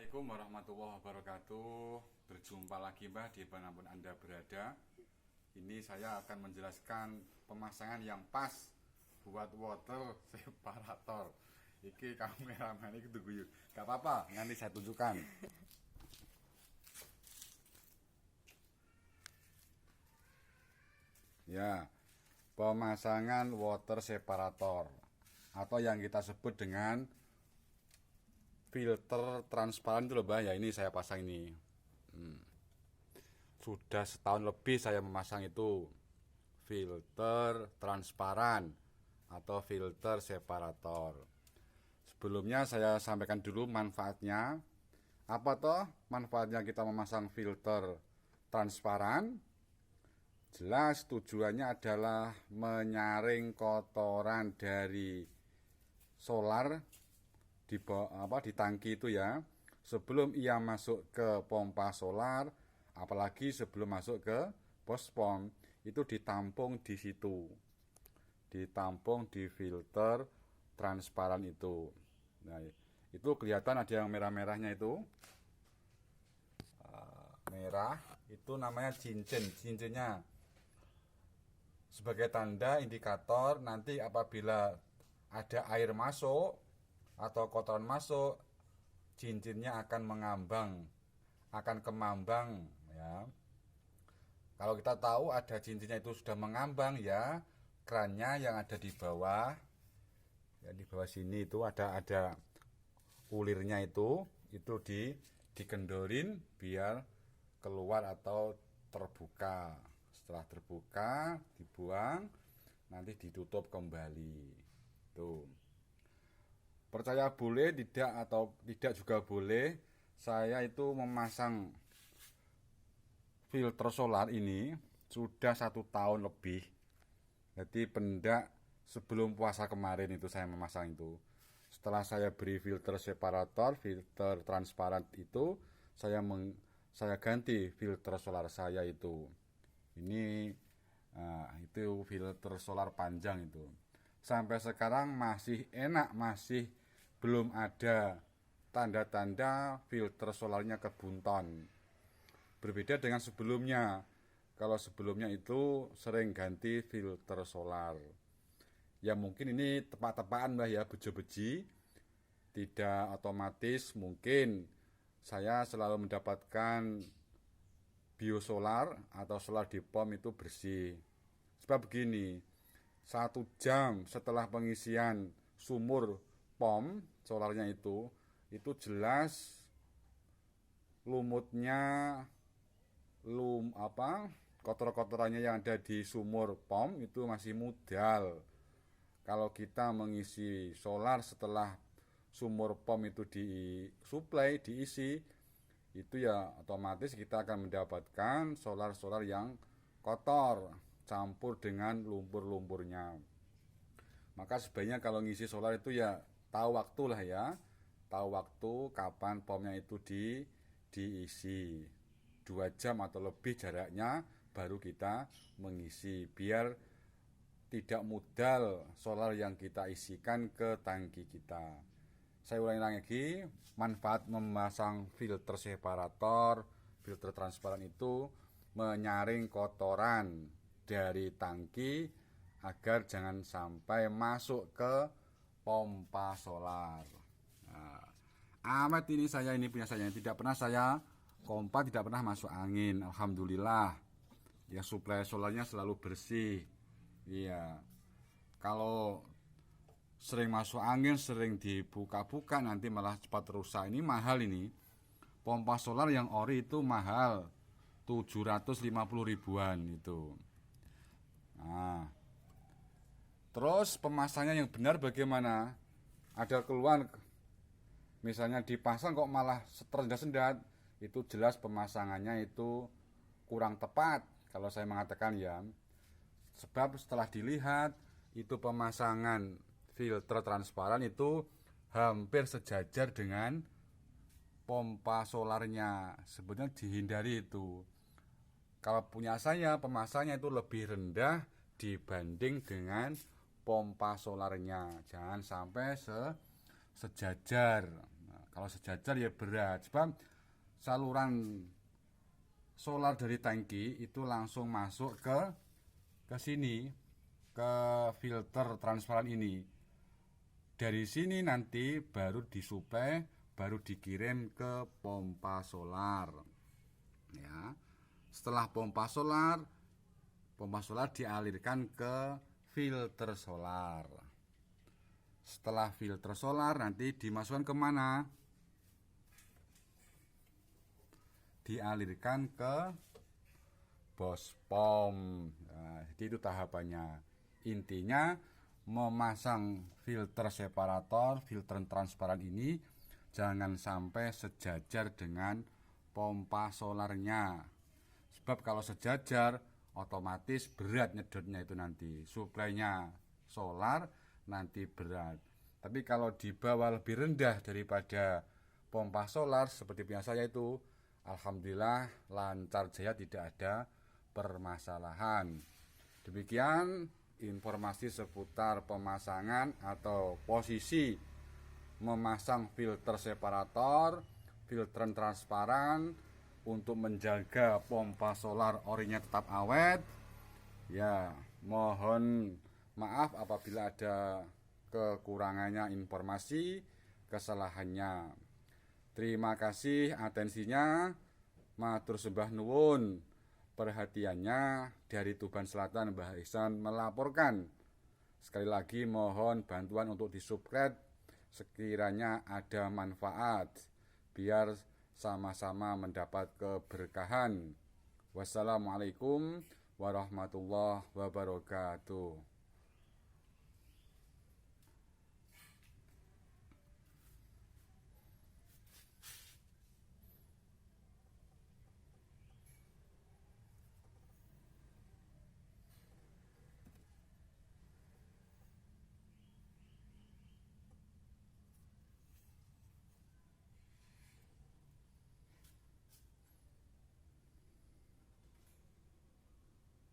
Assalamualaikum warahmatullahi wabarakatuh. Berjumpa lagi Mbah di dimanapun Anda berada. Ini saya akan menjelaskan pemasangan yang pas buat water separator. Iki kameramen iki tunggu yuk. Gak apa-apa, nanti saya tunjukkan. Ya, pemasangan water separator atau yang kita sebut dengan filter transparan itu loh Mbak. Ya ini saya pasang ini. Sudah setahun lebih saya memasang itu filter transparan atau filter separator. Sebelumnya saya sampaikan dulu manfaatnya. Apa toh manfaatnya kita memasang filter transparan? Jelas tujuannya adalah menyaring kotoran dari solar di tangki itu ya, sebelum ia masuk ke pompa solar, apalagi sebelum masuk ke pos pom, itu ditampung di situ, ditampung di filter transparan itu. Nah, itu kelihatan ada yang merah-merahnya itu, merah itu namanya cincinnya sebagai tanda indikator nanti apabila ada air masuk atau kotoran masuk, cincinnya akan mengambang, akan kemambang ya. Kalau kita tahu ada cincinnya itu sudah mengambang ya, kerannya yang ada di bawah, ya di bawah sini itu ada ulirnya itu dikendorin biar keluar atau terbuka. Setelah terbuka dibuang, nanti ditutup kembali. Tuh. Percaya boleh, tidak atau tidak juga boleh. Saya itu memasang filter solar ini sudah 1 tahun lebih. Jadi pendak sebelum puasa kemarin itu saya memasang itu. Setelah saya beri filter separator, filter transparan itu, saya ganti filter solar saya itu. Ini itu filter solar panjang itu. Sampai sekarang masih enak, masih belum ada tanda-tanda filter solarnya kebunton. Berbeda dengan sebelumnya. Kalau sebelumnya itu sering ganti filter solar. Ya mungkin ini tepat-tepaan Mbah ya, bejo-beji. Tidak otomatis, mungkin saya selalu mendapatkan biosolar atau solar di pom itu bersih. Sebab begini, 1 jam setelah pengisian sumur pom solarnya itu jelas lumutnya kotor-kotorannya yang ada di sumur pom itu masih mudal. Kalau kita mengisi solar setelah sumur pom itu disuplai, diisi, itu ya otomatis kita akan mendapatkan solar-solar yang kotor campur dengan lumpur-lumpurnya. Maka sebaiknya kalau ngisi solar itu ya tahu waktu lah ya, tahu waktu kapan pomnya itu diisi. 2 jam atau lebih jaraknya baru kita mengisi biar tidak mudal solar yang kita isikan ke tangki kita. Saya ulangi lagi, manfaat memasang filter separator, filter transparan itu menyaring kotoran dari tangki agar jangan sampai masuk ke pompa solar. Nah, amat ini punya saya, tidak pernah saya pompa, tidak pernah masuk angin. Alhamdulillah. Ya suplai solarnya selalu bersih. Iya. Kalau sering masuk angin, sering dibuka-buka nanti malah cepat rusak. Ini mahal ini. Pompa solar yang ori itu mahal. 750 ribuan itu. Nah, terus pemasangnya yang benar bagaimana? Ada keluhan misalnya dipasang kok malah tersendat-sendat, itu jelas pemasangannya itu kurang tepat kalau saya mengatakan ya. Sebab setelah dilihat itu pemasangan filter transparan itu hampir sejajar dengan pompa solarnya. Sebenarnya dihindari itu. Kalau punya saya pemasangnya itu lebih rendah dibanding dengan pompa solarnya. Jangan sampai sejajar. Nah, Kalau sejajar ya berat. Sebab saluran solar dari tangki itu langsung masuk ke sini, ke filter transparan ini. Dari sini nanti baru disuplai, baru dikirim ke pompa solar. Ya. Setelah pompa solar dialirkan ke filter solar. Setelah filter solar nanti dimasukkan kemana? Dialirkan ke bospom. Nah, jadi itu tahapannya. Intinya memasang filter separator, filter transparan ini jangan sampai sejajar dengan pompa solarnya. Sebab kalau sejajar otomatis berat nyedotnya itu nanti. Suplainya solar nanti berat. Tapi kalau di bawah lebih rendah daripada pompa solar seperti punya saya itu, alhamdulillah lancar jaya, tidak ada permasalahan. Demikian informasi seputar pemasangan atau posisi memasang filter separator, filter transparan untuk menjaga pompa solar orinya tetap awet. Ya, mohon maaf apabila ada kekurangannya informasi, kesalahannya. Terima kasih atensinya. Matur sembah nuwun perhatiannya. Dari Tuban Selatan, Mbah Ihsan melaporkan. Sekali lagi mohon bantuan untuk di-subscribe sekiranya ada manfaat, biar sama-sama mendapat keberkahan. Wassalamualaikum warahmatullahi wabarakatuh.